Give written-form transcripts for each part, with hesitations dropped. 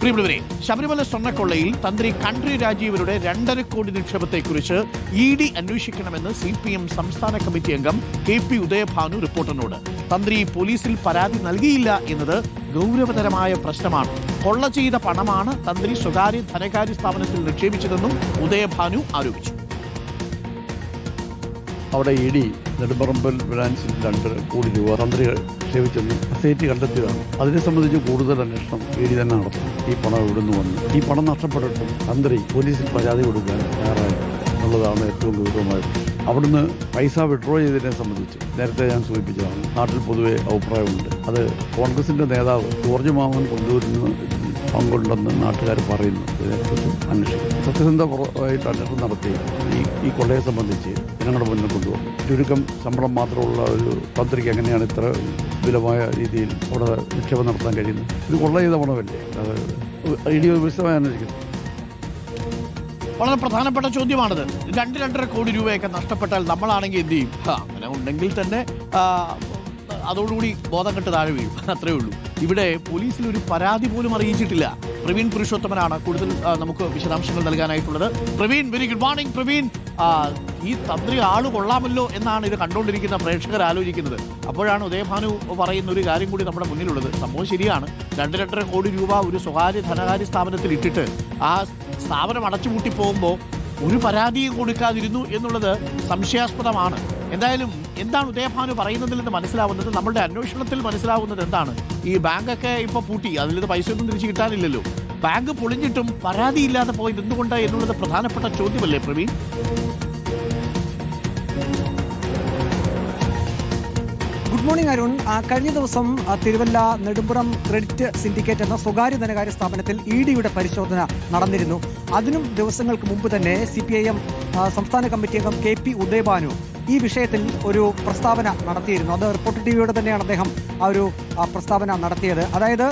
പ്രിയപ്പെട്ടവരെ, ശബരിമല സ്വർണ്ണക്കൊള്ളയിൽ തന്ത്രി കണ്ഠര് രാജീവരുടെ 2.5 കോടി നിക്ഷേപത്തെക്കുറിച്ച് ED അന്വേഷിക്കണമെന്ന് CPM സംസ്ഥാന കമ്മിറ്റി അംഗം KP ഉദയഭാനു റിപ്പോർട്ടറിനോട്. തന്ത്രി പോലീസിൽ പരാതി നൽകിയില്ല എന്നത് ഗൗരവതരമായ പ്രശ്നമാണ്. കൊള്ള ചെയ്ത പണമാണ് തന്ത്രി സ്വകാര്യ ധനകാര്യ സ്ഥാപനത്തിൽ നിക്ഷേപിച്ചതെന്നും ഉദയഭാനു ആരോപിച്ചു. അവിടെ ED നെടുമ്പറമ്പൽ ഫിനാൻസിൽ 2.5 കോടി രൂപ തന്ത്രി നിക്ഷേപിച്ചെന്ന് SIT കണ്ടെത്തിയതാണ്. അതിനെ സംബന്ധിച്ച് കൂടുതൽ അന്വേഷണം ED തന്നെ നടത്തും. ഈ പണം എവിടുന്ന് വന്നു, ഈ പണം നഷ്ടപ്പെട്ടിട്ടും തന്ത്രി പോലീസിൽ പരാതി കൊടുക്കാൻ തയ്യാറായി എന്നുള്ളതാണ് ഏറ്റവും ഗൗരവമായത്. അവിടുന്ന് പൈസ വിഡ്രോ ചെയ്തതിനെ സംബന്ധിച്ച് നേരത്തെ ഞാൻ സൂചിപ്പിച്ചതാണ്. നാട്ടിൽ പൊതുവെ അഭിപ്രായമുണ്ട്. അത് കോൺഗ്രസിൻ്റെ നേതാവ് ജോർജ് മാമൻ കൊണ്ടുവരുന്ന പങ്കുണ്ടെന്ന് നാട്ടുകാർ പറയുന്നു. ഇതിനെക്കുറിച്ച് അന്വേഷിക്കും. സത്യസന്ധമായിട്ട് അന്വേഷണം നടത്തി ഈ കൊള്ളയെ സംബന്ധിച്ച് ജനങ്ങളുടെ മുന്നിൽ കൊണ്ടുവന്നു. ചുരുക്കം ശമ്പളം മാത്രമുള്ള ഒരു തന്ത്രിക്ക് എങ്ങനെയാണ് ഇത്ര വിപുലമായ രീതിയിൽ അവിടെ നിക്ഷേപം നടത്താൻ കഴിയുന്നത്? ഇത് കൊള്ള ചെയ്ത പണമല്ലേ? അത് ED വിശദമായി അന്വേഷിക്കുന്നു. വളരെ പ്രധാനപ്പെട്ട ചോദ്യമാണിത്. 2.5 കോടി രൂപയൊക്കെ നഷ്ടപ്പെട്ടാൽ നമ്മളാണെങ്കിൽ എന്ത് ചെയ്യും? അങ്ങനെ ഉണ്ടെങ്കിൽ തന്നെ അതോടുകൂടി ബോധം കെട്ട് താഴെ വീഴും. അത്രയേ ഉള്ളൂ. ഇവിടെ പോലീസിൽ ഒരു പരാതി പോലും അറിയിച്ചിട്ടില്ല. പ്രവീൺ പുരുഷോത്തമനാണ് കൂടുതൽ നമുക്ക് വിശദാംശങ്ങൾ നൽകാനായിട്ടുള്ളത്. Praveen, very good morning. Praveen, ഈ തന്ത്രി ആള് കൊള്ളാമല്ലോ എന്നാണ് ഇത് കണ്ടുകൊണ്ടിരിക്കുന്ന പ്രേക്ഷകർ ആലോചിക്കുന്നത്. അപ്പോഴാണ് ഉദയഭാനു പറയുന്ന ഒരു കാര്യം കൂടി നമ്മുടെ മുന്നിലുള്ളത്. സംഭവം ശരിയാണ്. 2.5 കോടി രൂപ ഒരു സ്വകാര്യ ധനകാര്യ സ്ഥാപനത്തിൽ ഇട്ടിട്ട് ആ സ്ഥാപനം അടച്ചുപൂട്ടി പോകുമ്പോൾ ഒരു പരാതിയും കൊടുക്കാതിരുന്നു എന്നുള്ളത് സംശയാസ്പദമാണ്. എന്തായാലും എന്താണ് ഉദയഭാനു പറയുന്നതിൽ നിന്ന് മനസ്സിലാവുന്നത്? നമ്മളുടെ അന്വേഷണത്തിൽ മനസ്സിലാവുന്നത് എന്താണ്? ഈ ബാങ്കൊക്കെ ഇപ്പോൾ പൂട്ടി, അതിൽ നിന്ന് പൈസയൊന്നും തിരിച്ചു കിട്ടാനില്ലല്ലോ. ബാങ്ക് പൊളിഞ്ഞിട്ടും പരാതിയില്ലാതെ പോയത് എന്തുകൊണ്ടാണ് എന്നുള്ളത് പ്രധാനപ്പെട്ട ചോദ്യമല്ലേ പ്രവീൺ? Good morning Arun. കഴിഞ്ഞ ദിവസം തിരുവല്ല നെടുമ്പുറം ക്രെഡിറ്റ് സിൻഡിക്കേറ്റ് എന്ന സ്വകാര്യ ധനകാര്യ സ്ഥാപനത്തിൽ EDയുടെ പരിശോധന നടന്നിരുന്നു. അതിനും ദിവസങ്ങൾക്ക് മുമ്പ് തന്നെ CPIM സംസ്ഥാന കമ്മിറ്റി അംഗം KP ഉദയഭാനു ഈ വിഷയത്തിൽ ഒരു പ്രസ്താവന നടത്തിയിരുന്നു. അത് റിപ്പോർട്ടർ TVയോട് തന്നെയാണ് അദ്ദേഹം ആ ഒരു പ്രസ്താവന നടത്തിയത്. അതായത്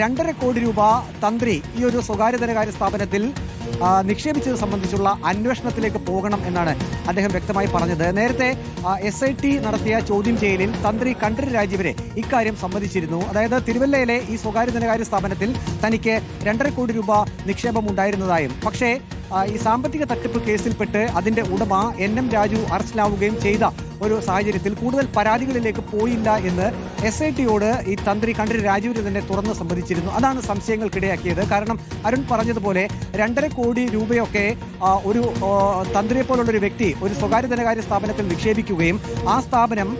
2.5 കോടി രൂപ തന്ത്രി ഈ ഒരു സ്വകാര്യ ധനകാര്യ സ്ഥാപനത്തിൽ നിക്ഷേപിച്ചത് സംബന്ധിച്ചുള്ള അന്വേഷണത്തിലേക്ക് പോകണം എന്നാണ് അദ്ദേഹം വ്യക്തമായി പറഞ്ഞത്. നേരത്തെ SIT നടത്തിയ ചോദ്യം ചെയ്യലിൽ തന്ത്രി കണ്ഠര് രാജീവരെ ഇക്കാര്യം സമ്മതിച്ചിരുന്നു. അതായത് തിരുവല്ലയിലെ ഈ സ്വകാര്യ ധനകാര്യ സ്ഥാപനത്തിൽ തനിക്ക് 2.5 കോടി രൂപ നിക്ഷേപം ഉണ്ടായിരുന്നതായും, പക്ഷേ ഈ സാമ്പത്തിക തട്ടിപ്പ് കേസിൽപ്പെട്ട് അതിന്റെ ഉടമ NM രാജു അറസ്റ്റിലാവുകയും ചെയ്ത ഒരു സാഹചര്യത്തിൽ കൂടുതൽ പരാതികളിലേക്ക് പോയില്ല എന്ന് SITയോട് ഈ തന്ത്രി കണ്ഠര് രാജീവര് തന്നെ തുറന്ന് സമ്മതിച്ചിരുന്നു. അതാണ് സംശയങ്ങൾക്കിടയാക്കിയത്. കാരണം അരുൺ പറഞ്ഞതുപോലെ 2.5 കോടി രൂപയൊക്കെ ഒരു തന്ത്രിയെ പോലുള്ളൊരു വ്യക്തി ഒരു സ്വകാര്യ ധനകാര്യ സ്ഥാപനത്തിൽ നിക്ഷേപിക്കുകയും ആ സ്ഥാപനം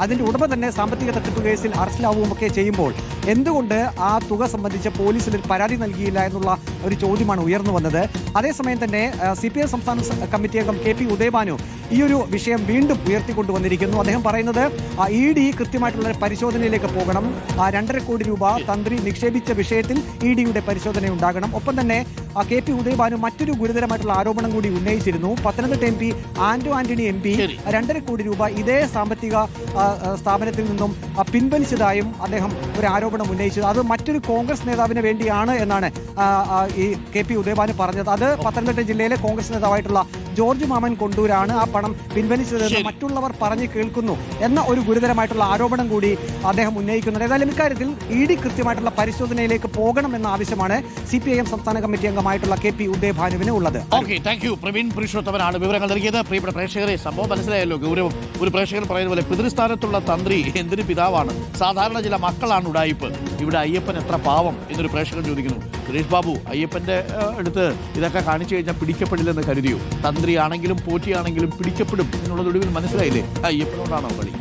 അതിന്റെ ഉടമ തന്നെ സാമ്പത്തിക തട്ടിപ്പ് കേസിൽ അറസ്റ്റിലാവുകയും ഒക്കെ ചെയ്യുമ്പോൾ എന്തുകൊണ്ട് ആ തുക സംബന്ധിച്ച് പോലീസിൽ പരാതി നൽകിയില്ല എന്നുള്ള ഒരു ചോദ്യമാണ് ഉയർന്നു വന്നത്. അതേസമയം തന്നെ CPI സംസ്ഥാന കമ്മിറ്റി അംഗം KP ഉദയഭാനു ഈ ഒരു വിഷയം വീണ്ടും ഉയർത്തിക്കൊണ്ടുവന്നിരിക്കുന്നു. അദ്ദേഹം പറയുന്നത് ED കൃത്യമായിട്ടുള്ള പരിശോധനയിലേക്ക് പോകണം. 2.5 കോടി രൂപ തന്ത്രി നിക്ഷേപിച്ച വിഷയത്തിൽ EDയുടെ പരിശോധന ഉണ്ടാകണം. ഒപ്പം തന്നെ KP ഉദയഭാനു മറ്റൊരു ഗുരുതരമായിട്ടുള്ള ആരോപണം കൂടി ഉന്നയിച്ചിരുന്നു. പത്തനംതിട്ട MP ആന്റോ ആന്റണി MP 2.5 കോടി രൂപ ഇതേ സാമ്പത്തിക സ്ഥാപനത്തിൽ നിന്നും പിൻവലിച്ചതായും അദ്ദേഹം ഒരു ആരോപണം ഉന്നയിച്ചത്. അത് മറ്റൊരു കോൺഗ്രസ് നേതാവിന് വേണ്ടിയാണ് എന്നാണ് ഈ KP ഉദയഭാനു പറഞ്ഞത്. അത് പത്തനംതിട്ട ജില്ലയിലെ കോൺഗ്രസ് നേതാവായിട്ടുള്ള ജോർജ് മാമൻ കൊണ്ടൂരാണ് ആ പണം പിൻവലിച്ചതെന്ന് മറ്റുള്ളവർ പറഞ്ഞു കേൾക്കുന്നു എന്ന ഒരു ഗുരുതരമായിട്ടുള്ള ആരോപണം കൂടി അദ്ദേഹം ഉന്നയിക്കുന്നുണ്ട്. ഏതായാലും ഇക്കാര്യത്തിൽ ED കൃത്യമായിട്ടുള്ള പരിശോധനയിലേക്ക് പോകണമെന്ന ആവശ്യമാണ് CPIM സംസ്ഥാന കമ്മിറ്റി അംഗമായിട്ടുള്ള KP ഉദയഭാനുവിന് ഉള്ളത്. Thank you. പ്രവീൺ പുരുഷോത്തമനാണ് വിവരങ്ങൾ നൽകിയത്. പ്രിയപ്പെട്ട പ്രേക്ഷകരെ, സംഭവം മനസ്സിലായല്ലോ ഗൗരവം. ഒരു പ്രേക്ഷകർ പറയുന്ന പോലെ പിതൃസ്ഥാനത്തുള്ള തന്ത്രി എന്തിന് പിതാവാണ്? സാധാരണ ചില മക്കളാണ് ഉടായിപ്പ്. ഇവിടെ അയ്യപ്പൻ എത്ര പാവം എന്നൊരു പ്രേക്ഷകൻ ചോദിക്കുന്നു. സുരേഷ് ബാബു, അയ്യപ്പന്റെ അടുത്ത് ഇതൊക്കെ കാണിച്ചു കഴിഞ്ഞാൽ പിടിക്കപ്പെടില്ലെന്ന് കരുതിയോ? തന്ത്രിയാണെങ്കിലും പോറ്റിയാണെങ്കിലും പിടിക്കപ്പെടും എന്നുള്ളത് ഒടുവിൽ മനസ്സിലായില്ലേ? അയ്യപ്പനോടാണോ കളി?